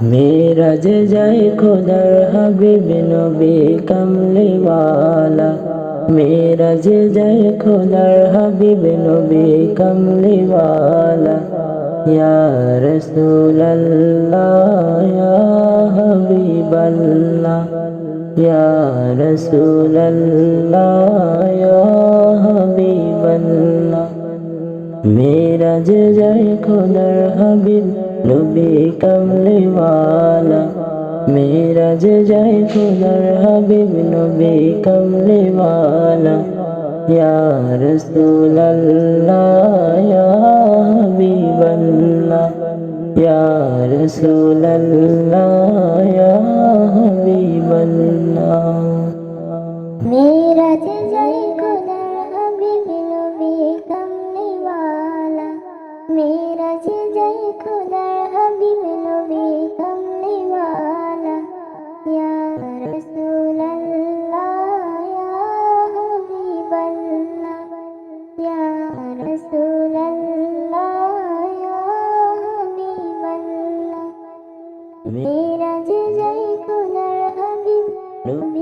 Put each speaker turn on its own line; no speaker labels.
মেরাজে যায় খোদার হাবিব নবী কামলিওয়ালা। মেরাজে যায় খোদার হাবিব নবী কামলিওয়ালা। ইয়া রাসূলুল্লাহ ইয়া হাবিবাল্লাহ, ইয়া রাসূলুল্লাহ ইয়া হাবিবাল্লাহ। মেরাজে যায় খোদার হাবিব নবী কামলিওয়ালা। মেরাজে যায় খোদার হাবিব নবী কামলিওয়ালা। ইয়া রাসূলুল্লাহ ইয়া হাবিবাল্লাহ, ইয়া রাসূলুল্লাহ ইয়া হাবিবাল্লাহ।
মেরাজে যাই খোদার হাবিব নবী কামলিওয়ালা। মেরাজে যাই খোদার হাবিব নবী কামলিওয়ালা। ইয়া রাসূলুল্লাহ ইয়া হাবিবাল্লাহ, ইয়া রাসূলুল্লাহ ইয়া হাবিবাল্লাহ। মেরাজে যাই খোদার হাবিব নবী